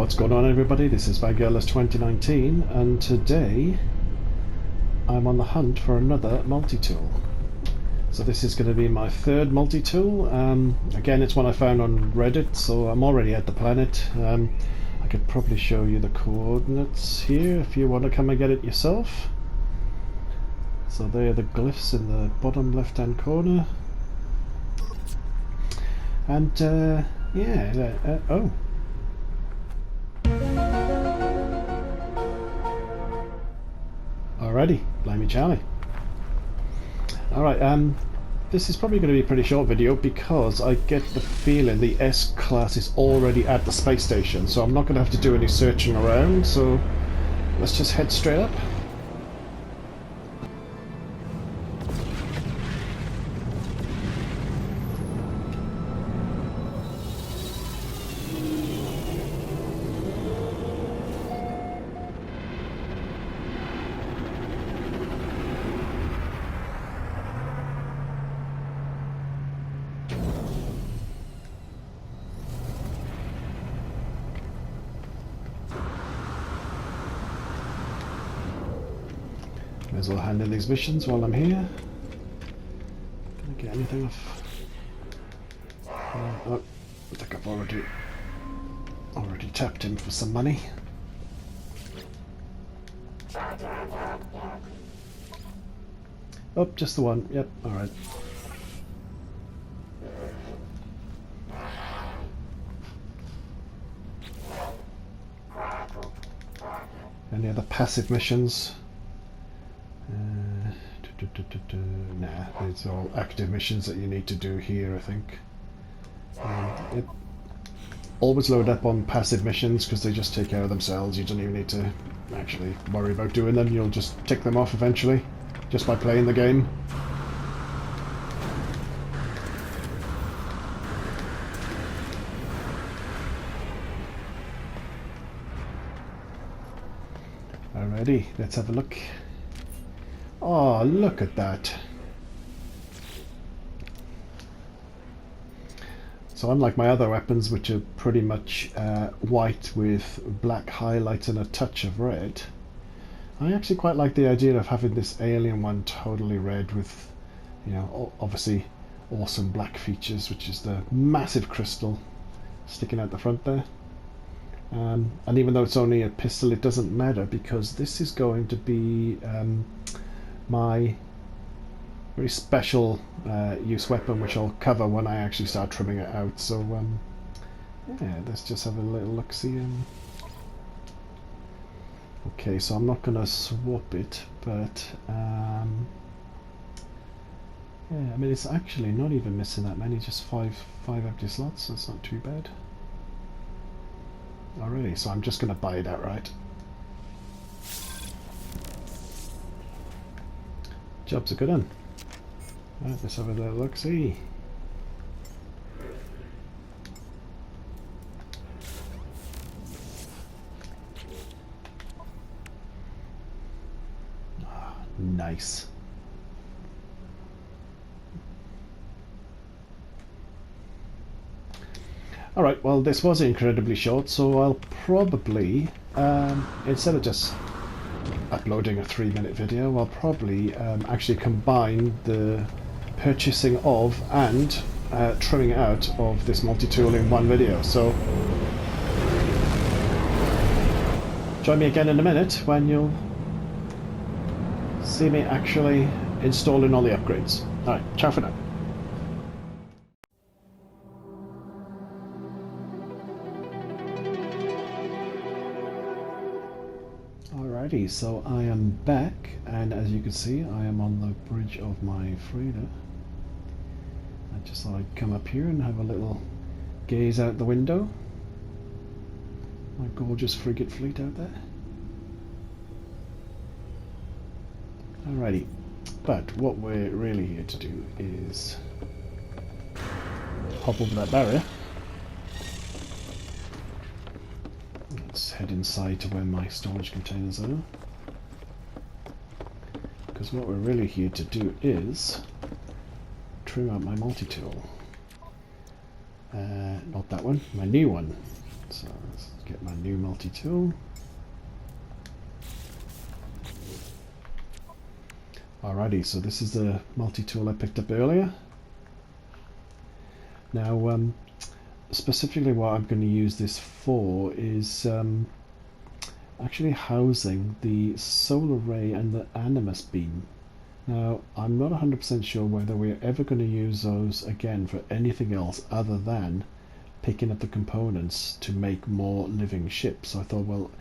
What's going on, everybody? This is Vangelis2019 and today I'm on the hunt for another multi-tool. So this is going to be my third multi-tool. Again, it's one I found on Reddit, so I'm already at the planet. I could probably show you the coordinates here if you want to come and get it yourself. So there are the glyphs in the bottom left hand corner. And oh. Alrighty, blimey Charlie. Alright, this is probably going to be a pretty short video because I get the feeling the S-Class is already at the space station, so I'm not going to have to do any searching around, so let's just head straight up. May as well handle these missions while I'm here. Can I get anything off? Oh, I think I've already tapped him for some money. Oh, just the one. Yep, alright. Any other passive missions? Nah, it's all active missions that you need to do here, I think. Always load up on passive missions because they just take care of themselves. You don't even need to actually worry about doing them. You'll just tick them off eventually, just by playing the game. Alrighty, let's have a look. Oh, look at that. So unlike my other weapons, which are pretty much white with black highlights and a touch of red, I actually quite like the idea of having this alien one totally red with, you know, obviously awesome black features, which is the massive crystal sticking out the front there. And even though it's only a pistol, it doesn't matter because this is going to be my very special use weapon, which I'll cover when I actually start trimming it out. So yeah, let's just have a little look-see. Okay, so I'm not going to swap it, but yeah, I mean, it's actually not even missing that many, just five empty slots, so it's not too bad. Alrighty, so I'm just going to buy it outright. Job's a good one. Right, let's have a little look-see. Oh, nice. Alright, well this was incredibly short, so I'll probably, instead of just uploading a 3-minute video, I'll probably actually combine the purchasing of and trimming out of this multi-tool in one video. So join me again in a minute when you'll see me actually installing all the upgrades. Alright, ciao for now. Alrighty, so I am back, and as you can see, I am on the bridge of my freighter. I just thought I'd come up here and have a little gaze out the window. My gorgeous frigate fleet out there. Alrighty, but what we're really here to do is hop over that barrier. Let's head inside to where my storage containers are. Because what we're really here to do is trim out my multi-tool. Not that one, my new one. So let's get my new multi-tool. Alrighty, so this is the multi-tool I picked up earlier. Now, specifically what I'm going to use this for is actually housing the solar ray and the animus beam. Now, I'm not 100% sure whether we're ever going to use those again for anything else other than picking up the components to make more living ships. So I thought, well,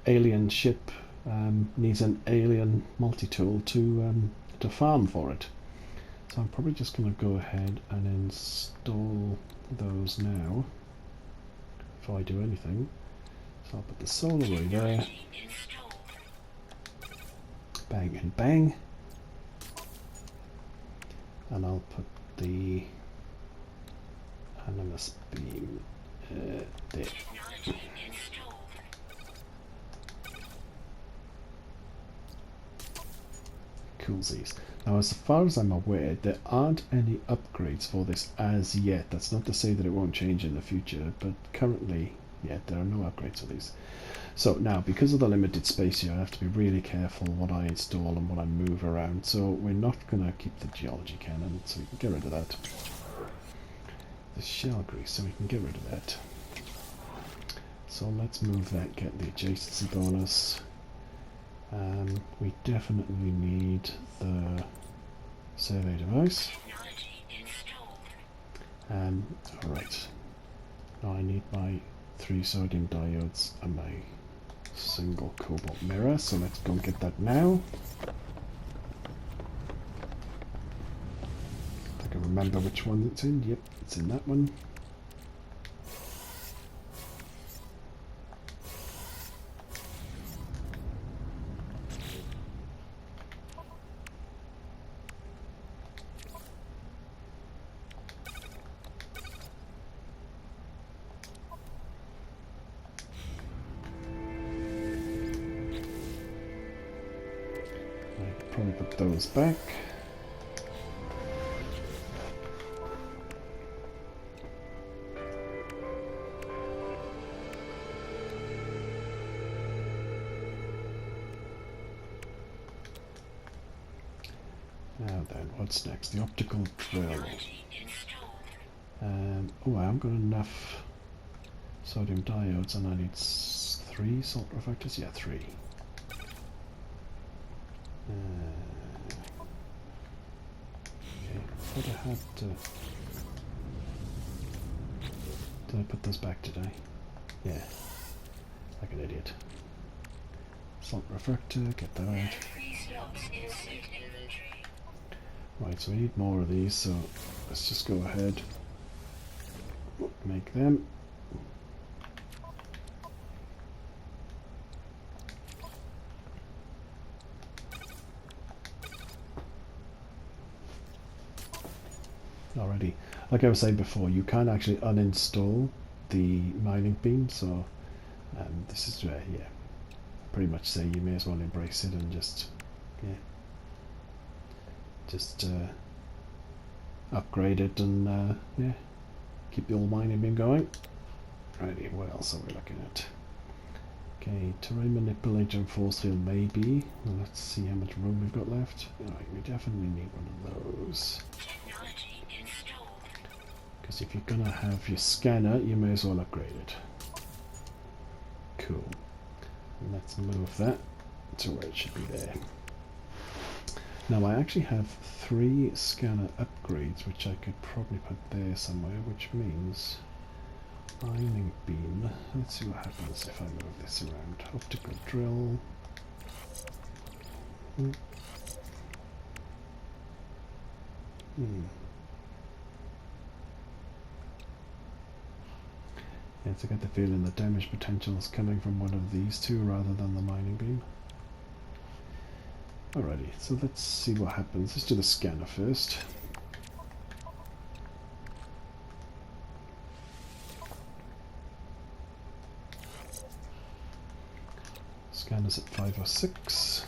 alien ship needs an alien multi-tool to farm for it. So I'm probably just going to go ahead and install those now before I do anything. So I'll put the solar ray there. Bang and bang. And I'll put the animus beam there. Coolsies. Now, as far as I'm aware, there aren't any upgrades for this as yet. That's not to say that it won't change in the future, but currently, yeah, there are no upgrades for these. So now, because of the limited space here, I have to be really careful what I install and what I move around. So we're not going to keep the geology cannon, so we can get rid of that. The shell grease, so we can get rid of that. So let's move that, get the adjacency bonus. We definitely need the survey device. Alright. Now I need my 3 sodium diodes and my single cobalt mirror, so let's go and get that now. If I can remember which one it's in. Yep, it's in that one. Probably put those back. Now then, what's next? The optical drill. Oh, I haven't got enough sodium diodes, and I need 3 salt reflectors. Yeah, 3. Okay, I thought I had to... Did I put those back today? Yeah, like an idiot. Salt refractor, get that out. Right, so we need more of these, so let's just go ahead, make them. Alrighty, like I was saying before, you can actually uninstall the mining beam, so this is where, yeah, pretty much say you may as well embrace it and just, yeah, just upgrade it and yeah, keep the old mining beam going. Righty, what else are we looking at? Okay, terrain manipulator and force field maybe. Well, let's see how much room we've got left. Alright, we definitely need one of those. Because if you're gonna have your scanner, you may as well upgrade it. Cool. Let's move that to where it should be there. Now I actually have 3 scanner upgrades, which I could probably put there somewhere, which means mining beam. Let's see what happens if I move this around. Optical drill. Yes, I get the feeling the damage potential is coming from one of these two rather than the mining beam. Alrighty, so let's see what happens. Let's do the scanner first. Scanner's at 506.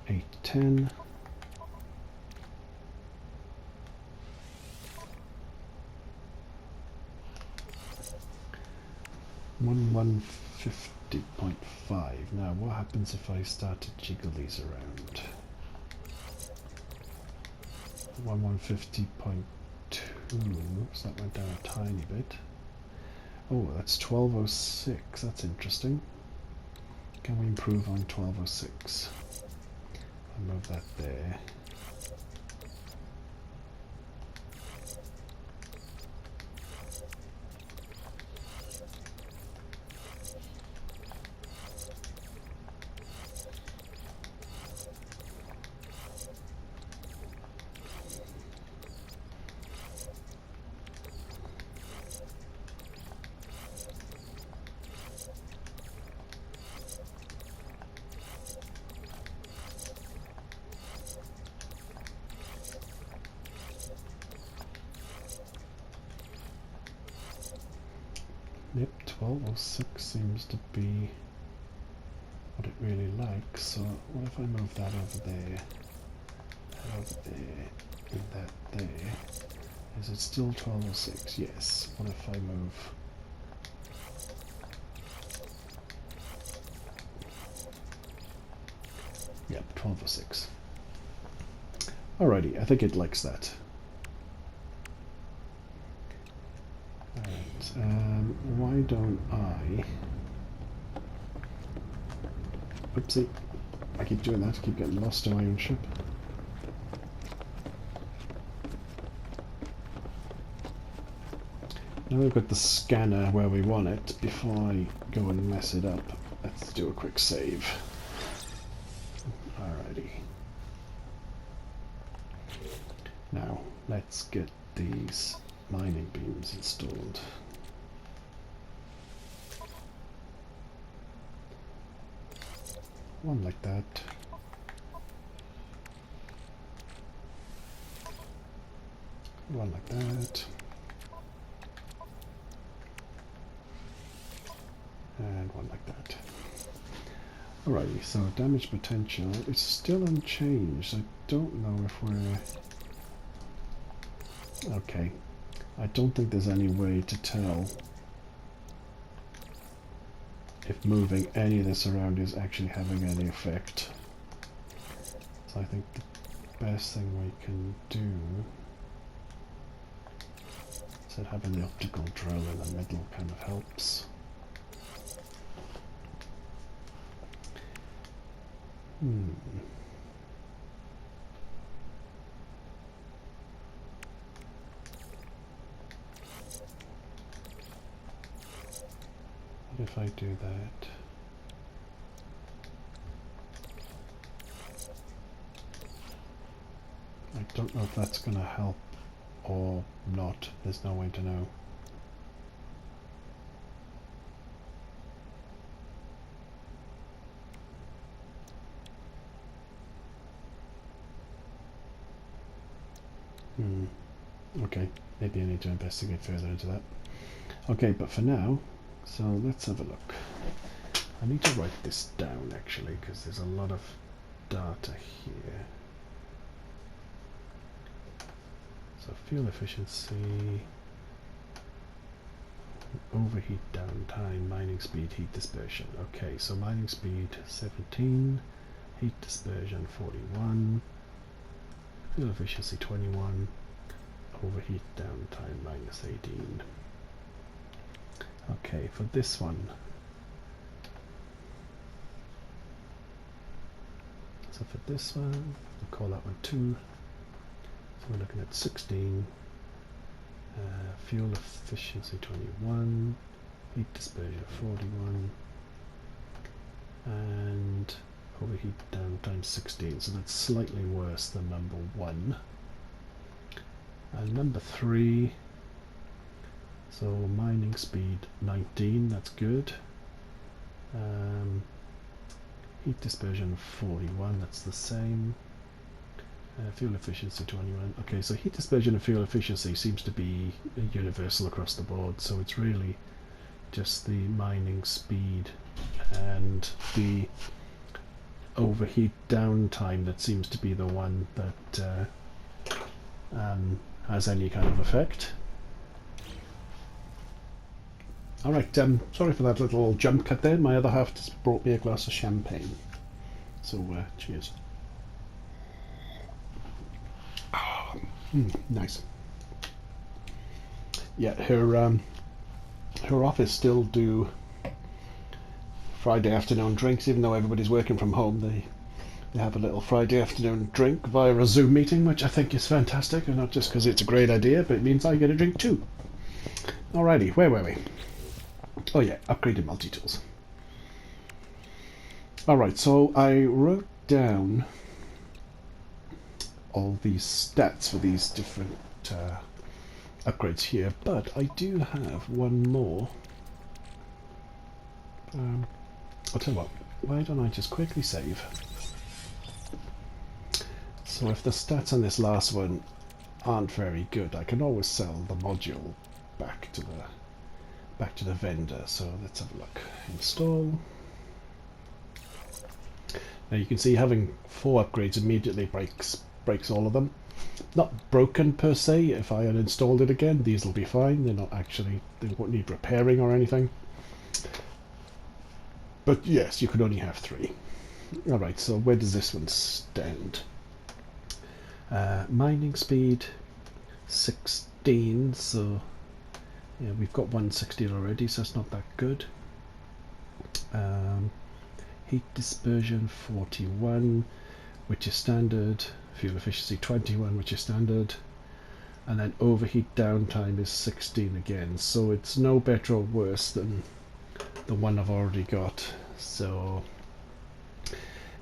$810. 1150.5. Now what happens if I start to jiggle these around? 1150.2, so that went down a tiny bit. Oh, that's 1206, that's interesting. Can we improve on 1206? I'll move that there. Yep, 1206 seems to be what it really likes. So what if I move that over there, and that there? Is it still 1206? Yes. What if I move? Yep, 1206. Alrighty, I think it likes that. Why don't I... Oopsie. I keep doing that, I keep getting lost on my own ship. Now we've got the scanner where we want it, before I go and mess it up, let's do a quick save. Alrighty. Now, let's get these mining beams installed. One like that. One like that. And one like that. Alrighty, so damage potential is still unchanged. I don't know if we're... Okay. I don't think there's any way to tell if moving any of this around is actually having any effect. So I think the best thing we can do is that having the optical drill in the middle kind of helps. What if I do that? I don't know if that's going to help or not. There's no way to know. Okay, maybe I need to investigate further into that. Okay, but for now, so let's have a look. I need to write this down actually, because there's a lot of data here. So fuel efficiency, overheat downtime, mining speed, heat dispersion. Okay, so mining speed 17, heat dispersion 41, fuel efficiency 21, overheat downtime minus 18. Okay, for this one, so for this one, we'll call that one 2. So we're looking at 16, fuel efficiency 21, heat dispersion 41, and overheat downtime 16. So that's slightly worse than number 1. And number 3, so mining speed 19, that's good. Heat dispersion 41, that's the same. Fuel efficiency 21. Okay, so heat dispersion and fuel efficiency seems to be universal across the board, so it's really just the mining speed and the overheat downtime that seems to be the one that has any kind of effect. Alright, sorry for that little jump cut there. My other half just brought me a glass of champagne. So, cheers. Nice. Yeah, her office still do Friday afternoon drinks, even though everybody's working from home. They have a little Friday afternoon drink via a Zoom meeting, which I think is fantastic, and not just because it's a great idea, but it means I get a drink too. Alrighty, where were we? Oh yeah, upgraded multi-tools. Alright, so I wrote down all these stats for these different upgrades here, but I do have one more. I'll tell you what, why don't I just quickly save? So if the stats on this last one aren't very good, I can always sell the module back to the vendor. So let's have a look. Install. Now you can see having 4 upgrades immediately breaks all of them. Not broken per se. If I uninstalled it again, these will be fine. They're not actually, they won't need repairing or anything. But yes, you can only have 3. Alright, so where does this one stand? Mining speed 16, so yeah, we've got 160 already, so it's not that good. Heat dispersion 41, which is standard. Fuel efficiency 21, which is standard. And then overheat downtime is 16 again, so it's no better or worse than the one I've already got. So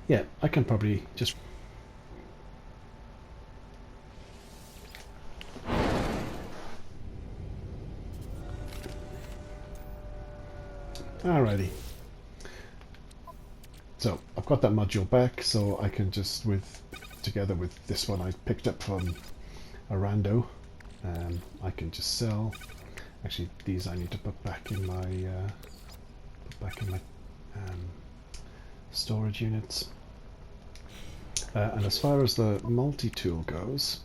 yeah, I can probably just alrighty. So I've got that module back, so I can just together with this one I picked up from a rando, I can just sell. Actually, these I need to put back in my storage units. And as far as the multi-tool goes,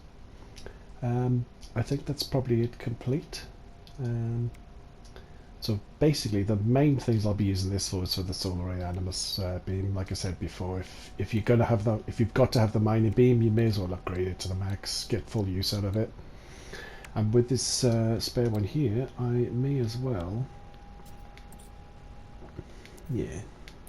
I think that's probably it complete. So basically the main things I'll be using this for is for the solar ray animus beam. Like I said before, if you've got to have the mining beam, you may as well upgrade it to the max, get full use out of it. And with this spare one here, I may as well, yeah,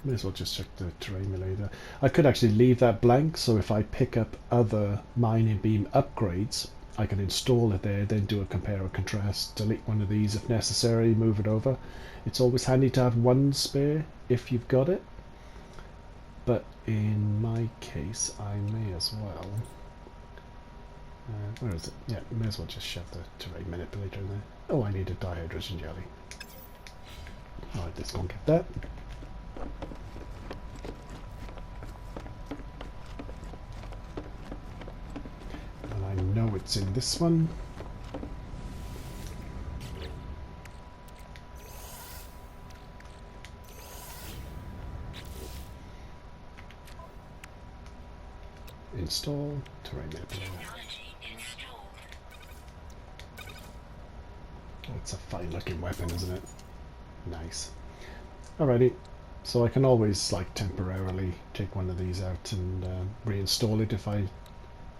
may as well just check the terrain emulator. I could actually leave that blank, so if I pick up other mining beam upgrades, I can install it there, then do a compare or contrast, delete one of these if necessary, move it over. It's always handy to have one spare if you've got it, but in my case I may as well, where is it? Yeah, may as well just shove the terrain manipulator in there. Oh, I need a dihydrogen jelly. Alright, let's go and get that. I know it's in this one. Install terrain manipulator. It's a fine looking weapon, isn't it? Nice. Alrighty, so I can always like temporarily take one of these out and reinstall it if I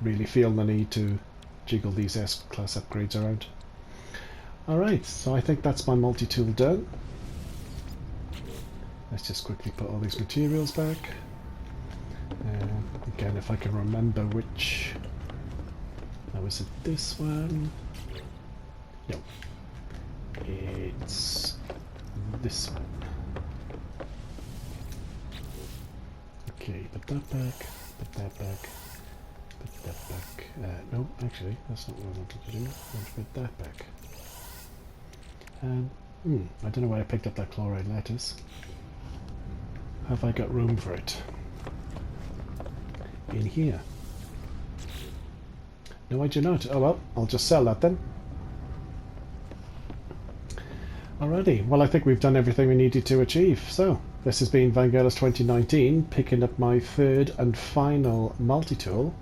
really feel the need to jiggle these S-class upgrades around. Alright, so I think that's my multi-tool done. Let's just quickly put all these materials back. Again, if I can remember which... Now, was it this one? No. It's this one. Okay, put that back, put that back. Put that back. No, actually, that's not what I wanted to do. I want to put that back. I don't know why I picked up that chloride lattice. Have I got room for it? In here. No, I do not. Oh well, I'll just sell that then. Alrighty, well I think we've done everything we needed to achieve. So, this has been Vangelis 2019, picking up my third and final multi-tool.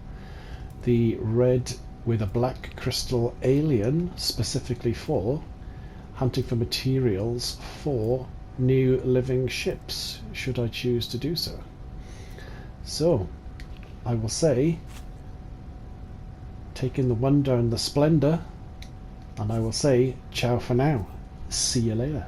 The red with a black crystal alien, specifically for hunting for materials for new living ships, should I choose to do so. So, I will say, take in the wonder and the splendour, and I will say ciao for now. See you later.